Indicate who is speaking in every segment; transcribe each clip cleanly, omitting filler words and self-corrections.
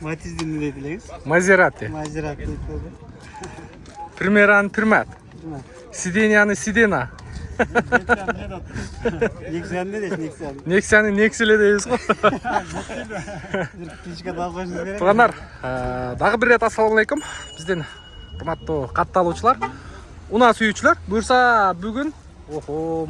Speaker 1: Matiz'de ne dediler?
Speaker 2: Maserati.
Speaker 1: Maserati dedi.
Speaker 2: Primeran Primat. Sidenia'nı Sidena.
Speaker 1: Nexen ne desin Nexen?
Speaker 2: Nexa'nın Nexile deyiz go.
Speaker 1: Кичке далбашыңыз керек.
Speaker 2: Тугандар, дагы бир рет ассаламу алейкум. Бизден урматтуу катты алуучулар, унаа сүйүүчүлөр. Буюрса бүгүн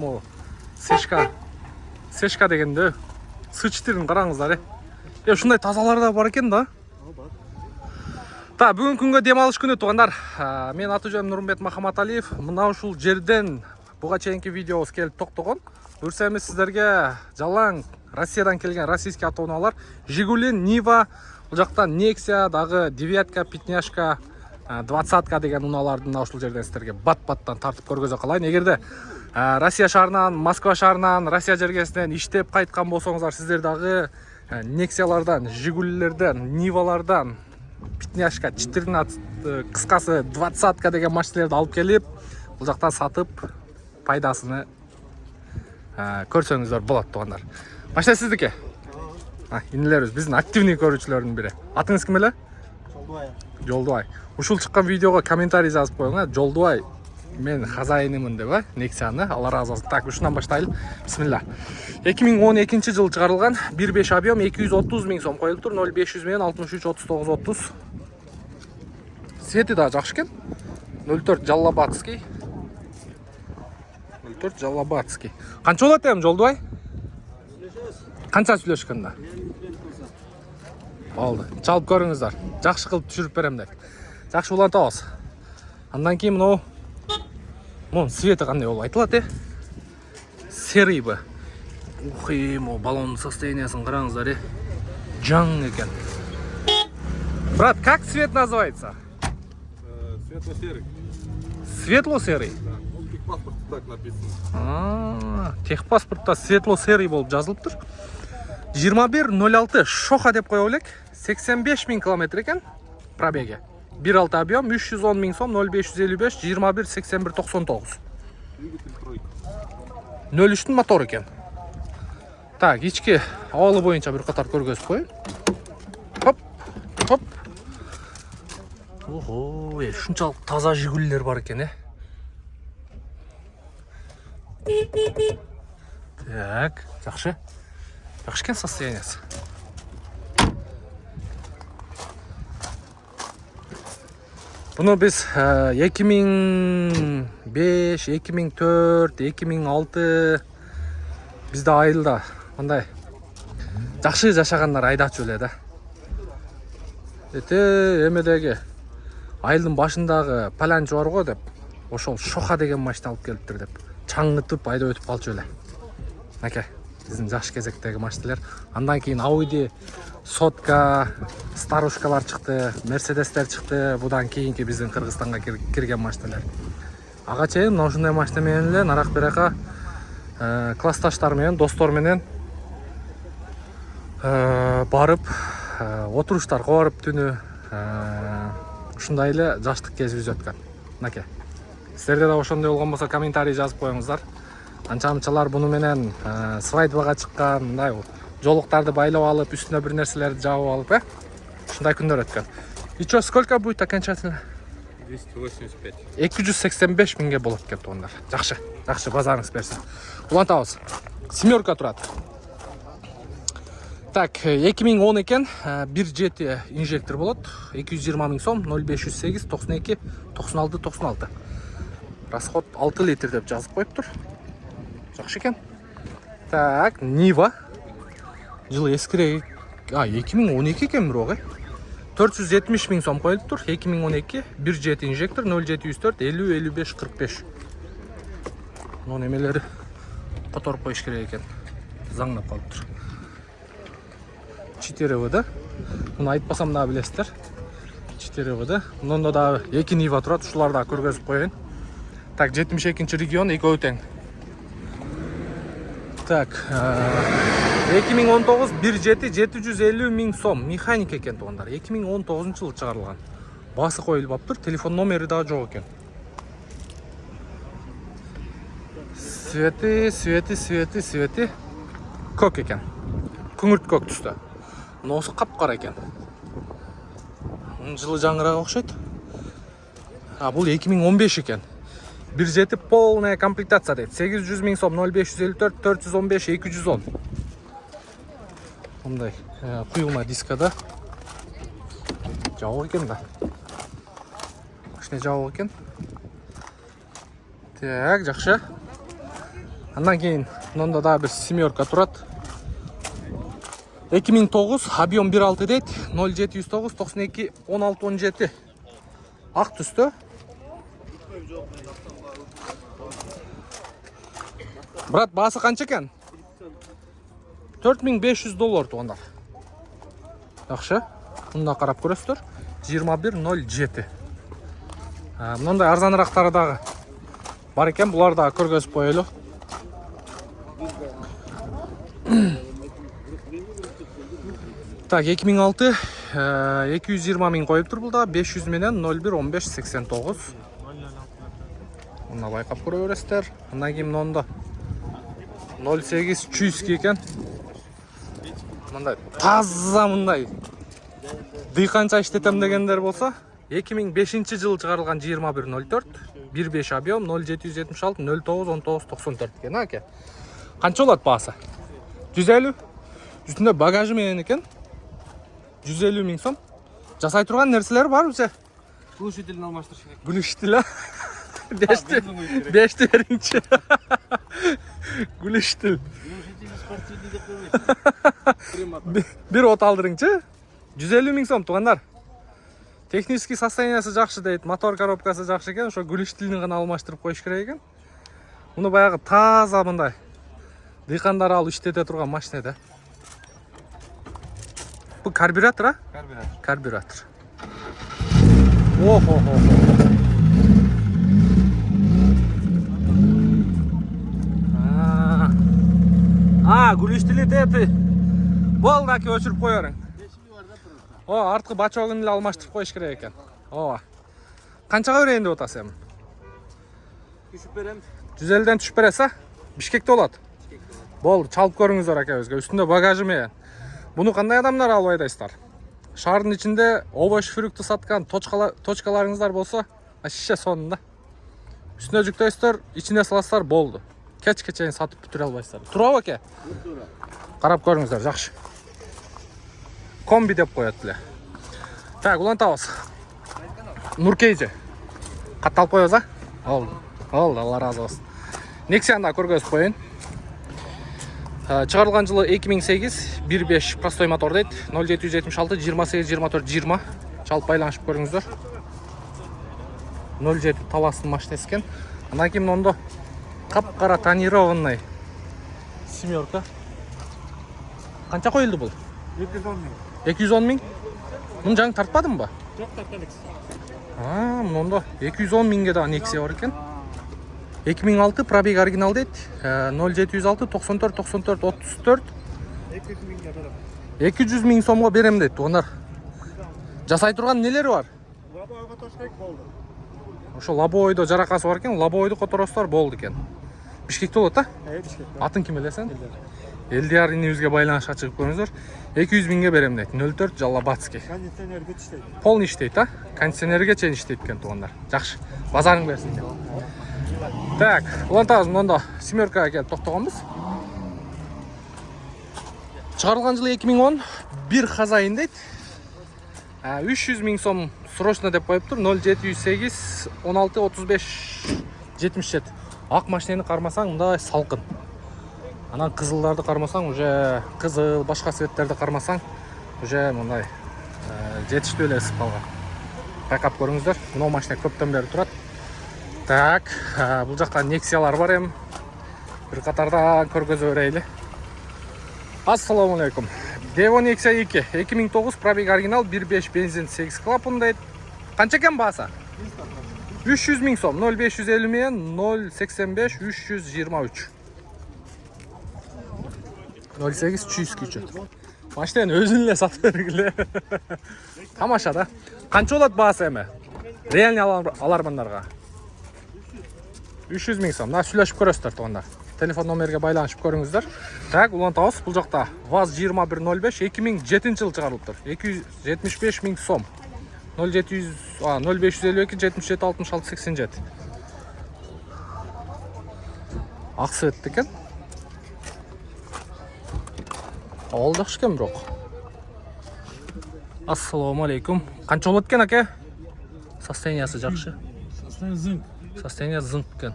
Speaker 2: мо Сешка дегенде сычтырын караңыздар. Ушундай тазалар да бар экен да. Та, бүгүн күнгө дем алыш күнү тугандар. Мен аты жөнүм Нурмбет Махаматалиев. Мына ушул жерден буга чейинки видеобуз келип токтогон. Буюрса эми сиздерге жалаң Россиядан келген российский ата-аналар Жигули, Нива, бул жактан Nexia, дагы девятка, пятняшка, двадцатка деген унааларды ушул жерден сиздерге бат-баттан тартып көргөзө калайын. Эгерде Россия шаарынан, Москва шаарынан, Россия жергесинен иштеп кайткан болсоңуздар, сиздер дагы Nexиалардан, Жигулилерден, Нивалардан, пятняшка, 14, кыскасы двадцатка деген машиналарды алып келип, бул жактан сатып пайдасыны көрсөңүздөр болот тугандар. Машина сиздики? Инилерибиз, биздин активный көрүүчүлөрдүн бири. Атыңыз ким эле?
Speaker 1: Жолдубай.
Speaker 2: Жолдубай. Ушул чыккан видеого комментарий жазып коюңар. Жолдубай, мен хозяинымын деп, Nexианы. Алла разы болсун. Так, ушундан баштайлы. Бисмилла. 2012 жылы чыгарылган 1.5 объем 230 000 сом коюлуптур. 0500 менен 63 39 30. Свети да жакшы экен. 04 Жаллабатский. 04 Жаллабатский. Канча болот эми Жолдубай? Канча сүйлөшкөндө? Болду. Чалып көрүңүздөр. Жакшы кылып түшүрүп берем деп. Жакшы улантабыз. Андан кийин мун свети кандай болуп айтылат, Серый бы. Ух, баллондун состояниясын караңыздар, Жаң экен. Брат, как цвет называется?
Speaker 3: Светло-серый.
Speaker 2: Светло-серый?
Speaker 3: Да. Ну, в техпаспорте так написано.
Speaker 2: Техпаспортта светло-серый болуп жазылыптыр. 2106 Шоха деп коелу элек. 85 000 километр экен пробеги. 1.6 объем 310 000 сом, 0555 21 81 99.
Speaker 3: Двигатель тройка.
Speaker 2: 03'тün мотор экен. Так, ички абалы боюнча бир катар көргөзүп коеюн. Хоп, хоп. Ого, шунчалык таза Жигулилер бар экен, Так, жакшы. Жакшы экен состояниясы. Буну биз 2005, 2004, 2006 бизде айылда мындай жакшы жашагандар айдачу эле да. Эмедеги айылдын башындагы паланчы бар го деп, ошол Шоха деген машина алып келиптир деп чаңгытып айдап өтүп калчу эле. Аке, биздин жаш кезектеги машиналар. Андан кийин Audi, Сотка, Старушкалар чыкты, Мерседестер чыкты. Будан кийинки биздин Кыргызстанга кирген машиналар. Ага чейин мына ушундай машина менен эле нарак берака классташтар менен, достор менен барып отуруштарга барып түнү ушундай эле жаштык кезибиз өткөн. Аке, сиздерде да ошондой болгон болсо комментарий жазып коюңуздар. Анча-мынчалар буну менен свадьбага чыккан, мындай жолуктарды байлап алып, үстүнө бир нерселерди жабып алып, ушундай күндөр өткөн. И чё, сколько будет окончательно?
Speaker 3: 285.
Speaker 2: 285 000 болот экен тугандар. Жакшы, жакшы, базарыңыз берсин. Улантабыз. Семерка турат. Так, 2010 экен, 1.7 инжектор болот, 220 000 сом, 0508 92 96 96. Расход 6 литр деп жазып коюптур. Жакшы экен. Так, Нива. Жылы эскирээк. 2012 экен бирок, 470 000 сом коюлуптур. 2012, 1.7 инжектор, 0704 50 55 45. Мунун эмелери которуп коюш керек экен. Заңдап калыптыр. 4В да. Муну айтпасам да билесиздер. 4В да. Мунда да 2 Нива турат, ушуларды да көргөзүп коеюн. Так, 72-нчи регион экөө тең. Так, 2019 1.7 750 000 сом механик экен тугандар. 2019 жылы чыгарылган. Басы коюлуптур, телефон номери да жок экен. Свети. Көк экен. Күңүрт көк түстө. Ноосу капкара экен. Жылы жаңыраак окшойт. Бул 2015 экен. 1.7 полная комплектация дейт. 800 000 сом 0554 415 210. Мындай куюлма дискада. Жабык экен да. Кичине жабык экен. Так, жакшы. Андан кийин мында дагы бир семерка турат. 2009 объем 1.6 дейт. 0709 92 16 17. Ак түстө. Брат, баасы канча экен? $4500 тугандар. Жакшы. Мында карап көрөсүздөр. 2107. Мындай арзанырактары дагы бар экен. Булар дагы көргөзүп коелу. Так, 2006 220 000 коюп тур булда. 500 менен 01 15 89. Мына байкап көрө бересиздер. Андан кийин мында 08 100 экен. Мындай таза мындай дыйканча иштетем дегендер болсо 2005-жылы чыгарылган 2104 15 объем 0776 09 19 94 экен аке. Канча болот баасы? 150. Үстүндө багажы менен экен. 150 000 сом. Жасай турган нерселер бар уже.
Speaker 1: Глушителин алмаштырыш керек.
Speaker 2: Глушитель. Бешти бериңчи. Глушитель. Бир от алдырыңчы. 150 000 сом тугандар. Технический состояниясы жакшы дейт, мотор коробкасы жакшы экен, ошо глушителин гана алмаштырып коюш керек экен. Муну баягы таза мындай дыйкандар алып иштете турган машина да. Бу карбюратор, а? Карбюратор. Охо. Глушитель эти. Болду аке, өчүрүп коеруң. Арткы бачогун эле алмаштырып коюш керек экен. Канчага берейин деп атасыз эми?
Speaker 1: Түшүп берем.
Speaker 2: 150ден түшүп бересиз, а? Бишкекте болот. Болду, чалып көрүңүздөр акебизге. Үстүндө багажы менен. Буну кандай адамдар алып айдайсыздар? Шаардын ичинде овощ, фрукты саткан точкаларыңыздар болсо, шише сонунда. Үстүнө жүктөйсүздөр, ичине саласыздар, болду. Кечке чейин сатып бүтүрө албайсыздар. Туурабы аке? Туура. Карап көрүңүздөр, жакшы. Комби деп коет эле. Так, улантабыз. Нуркейже. Катталып коебуз, а? Болду, Алла разы болсун. Nexia да көргөзүп коеюн. Чыгарылган жылы 2008, 1.5 простой мотор дейт. 0776 28 24 20. Чалып байланышып көрүңүздөр. 07 таластын машинасы экен. Андан кийин мондо капкара тонированный семерка. Канча коюлду бул?
Speaker 1: 210 000.
Speaker 2: 210 000. Муну жаңы тартпадым ба?
Speaker 1: Жок, тартпадык.
Speaker 2: Мондо 210 000ге да Nexia бар экен. 2006 пробег оригинал дейт. 0706 94 94 34.
Speaker 1: 200 000ге берем.
Speaker 2: 200 000 сомго берем дейт тугандар. Жасай турган нелери бар?
Speaker 1: Лабойго тошкек болду.
Speaker 2: Ошо лабойдо жаракасы бар экен, лабойду которосуздар болду экен. Бишкекте болот, а?
Speaker 1: Бишкекте.
Speaker 2: Атын ким элесен? Элдияр инибизге байланышка чыгып көрүңүздөр. 200 000ге берем дейт. 04 Жаллабатский.
Speaker 1: Кондиционерге иштейт.
Speaker 2: Полный иштейт, а? Кондиционерге чейин иштейт экен тугандар. Жакшы. Базарың берсин. Так, улантабыз, мында семеркага келип токтогонбуз. Чыгарылган жылы 2010, бир хозяин дейт. 300 000 сом срочно деп коюптур. 0708 16 35 77. Ак машинени кармасаң мындай салкын. Анан кызылдарды кармасаң уже кызыл, башка цветтерди кармасаң уже мындай жетиштүү эле ысып калган. Байкап көрүңүздөр. Мына машина көптөн бери турат. Так, бул жакта Nexиялар бар эми. Бир катарда көргөзө берейли. Ассаламу алейкум. Devo Nexia 2, 2009 пробег оригинал, 1.5 бензин, 8 клапан дейт. Канча экен баасы? 300 000 сом, 0550 менен 085 323. 08 100 күйчөт. Машинаны өзүн эле сатып бергиле. Тамаша да. Канча болот баасы эми? Реальный алармандарга. 300 000 сом. Мына сүйлөшүп көрөсүздөр тугандар. Телефон номерге байланышып көрүңүздөр. Так, улантабыз. Бул жакта ВАЗ 2105 2007 жылы чыгарылыптыр. 275 000 сом. 0552 77 66 87. Ақ светті екен. Ол жақсы екен бірақ. Ассаламу алейкум. Қанша болады екен, әке? Состояниясы жақсы. Состояние зыңқ екен.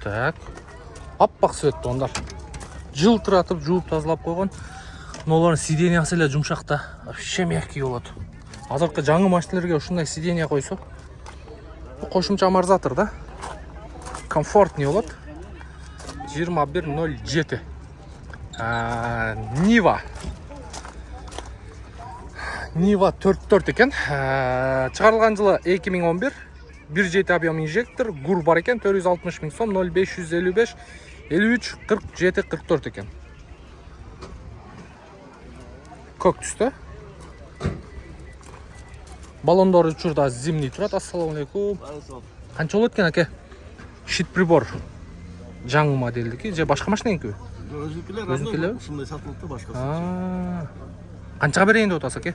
Speaker 2: Так. Аппақ светті ондар. Жылтыратып, жуып тазалап қойған. Олардың сидениясы әлі жұмшақта. Вообще мягкий болады. Азырқы жаңы машинелерге ушундай сидения қойса, қошымша амортизатор да. Комфортный болады. 2107. Нива 44 екен. Шығарылған жылы 2011. 1.7 объем инжектор, гур бар екен, 460 000 сом, 0555 53 47 44 екен. Көк түсті. Баллондары учурда зимний тұрады. Ассаламу алейкум. Қанша болады екен, әке? Щит прибор. Жаңы модельдікі. Же башқа машиненкі? Өзінкілер?
Speaker 4: Ушундай сатылыпты башкасы.
Speaker 2: Қаншаға берейін деп отырсыз, әке?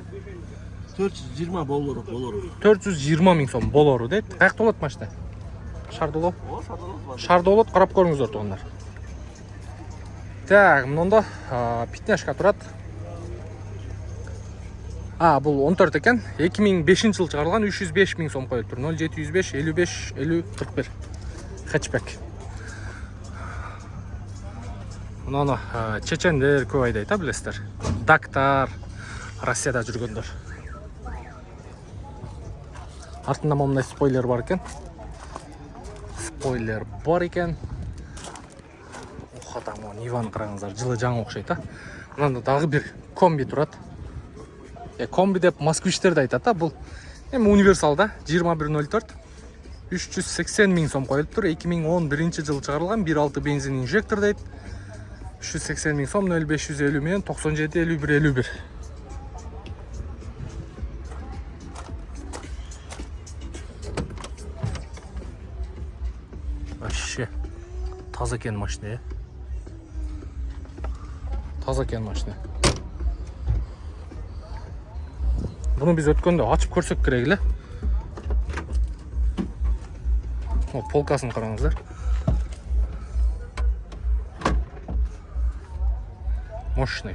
Speaker 4: 420 болору.
Speaker 2: 420 000 сом болору дейді. Қаяқта болады машина? Шардоло? Шардоло, қарап көріңіздер туғандар. Так, мұнда пятнашка тұрады. Бұл 14 екен. 2005 жыл шығарылған 305 000 сом қойылып тұр. 0705 55 50 41. Хэтчбек. Мұны чечендер көп айдайды, білесіздер. Дактар, Россияда жүргендер. Артында мұндай спойлер бар екен. Оқатам, Ниваны қараңыздар, жылы жаңа оқшайды. Мұнда дағы бір комби тұрады. Комби деп москвичтерді айтады. Бұл универсалда 2104 380 000 сом қойылып тұр. 2011 жыл шығарылған 1.6 бензин инжектор дейді. 380 000 сом, 0550 мен 97 51 51. Вообще таза екен машина. Таза екен машина. Бұны біз өткенде ашып көрсек керегі. Полкасын қараңыздар. Мощный.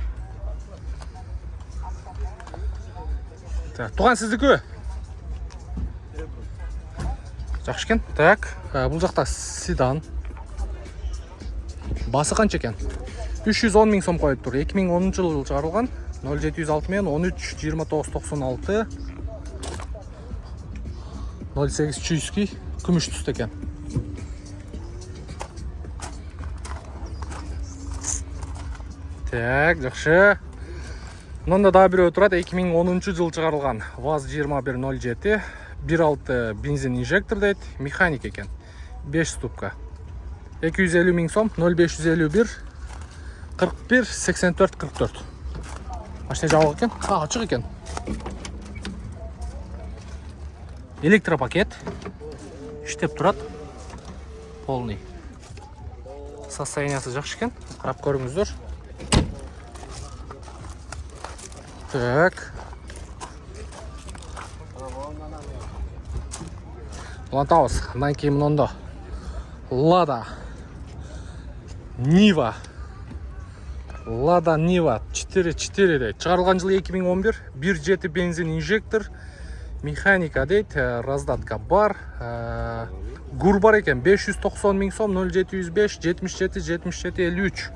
Speaker 2: Туған сіздікі? Жақшы екен. Так, бұл жақта седан. Басы қанша екен? 310 000 сом қойып тұр. 2010 жыл шығарылған. 0706 мен 13 29 96 08 чүйский күміш түсті екен. Так, жақшы. Мұнда да біреу тұрады. 2010 жыл шығарылған. ВАЗ-2107 1.6 бензин инжектор дейді. Механик екен. 5 ступка. 250 000 сом, 0551 41 84 44. Машина жауық екен. Açық екен. Электропакет. Іштеп тұрады. Полный. Состояниясы жақсы екен. Қарап көріңіздер. Так. Лантаус. Мұнан кейін мұнда. Лада Нива 4.4 дейді. Шығарылған жылы 2011. 1.7 бензин инжектор. Механика дейді. Раздатка бар. Гур бар екен. 590 000 сом, 0705 77 77 53.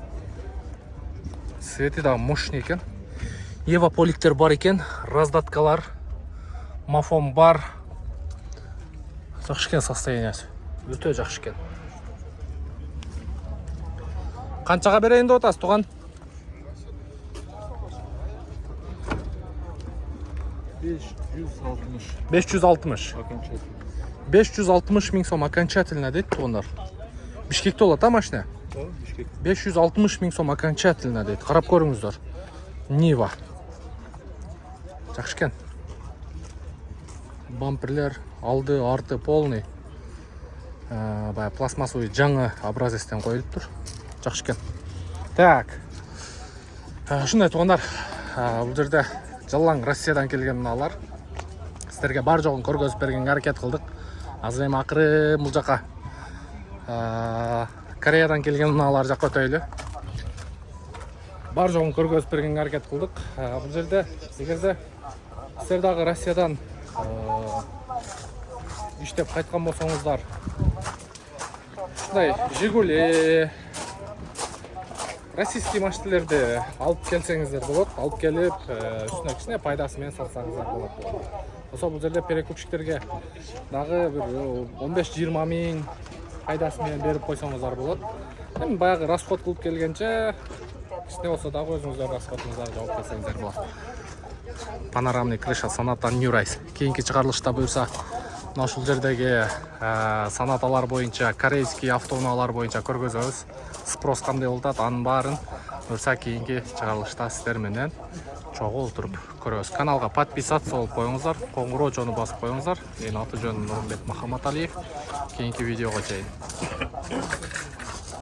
Speaker 2: Светі да мощный екен. Еваполиктер бар екен. Раздаткалар. Мафон бар. Жақшы екен состояниясы. Өте жақшы екен. Қаншаға берейін деп отырсыз, туған? 560. 560 000 сом окончательно дейді туғандар. Бишкекте болады машина? 560 000 сом окончательно дейді. Қарап көріңіздер. Нива. Жақшы екен. Бамперлер алды, арты полный. Пластмассовый жаңы образестен қойылып тұр. Жақшы екен. Так. Шындай туғандар, бұл жерде жалаң Россиядан келген мыналар. Сіздерге бар жоғын көргөзүп бергенге аракет кылдык. Азыр эми акыры бул жака Кореядан келген мыналар жакка өтөйлү. Бар жоғын көргөзүп бергенге аракет кылдык. Бул жерде эгерде сіздер дагы Россиядан иштеп кайткан болсоңуздар, ушундай Жигули, российский машиналарды алып келсеңиздер болот. Алып келип, үстүнө кичине пайдасы менен сатсаңыздар болот. Болсо бул жерде перекупщиктерге дагы бир 15-20 миң пайдасы менен берип койсоңуздар болот. Эми баягы расход кылып келгенче кичине болсо дагы өзүңүздөр расходуңуздарды жауап берсеңиздер болот. Панорамный крыша Sonata New Rise. Кийинки чыгарылышта буюрса, мына ушул жердеги Sonatалар боюнча, корейский автоунаалар боюнча көргөзөбүз. Спрос кандай болуп атат, анын баарын буюрса кийинки чыгарылышта сиздер менен чогуу отуруп көрөбүз. Каналга подписаться болуп коюңуздар, коңгуроочону басып коюңуздар. Менин аты жөнүм Нурмбет Махаматалиев. Кийинки видеого чейин.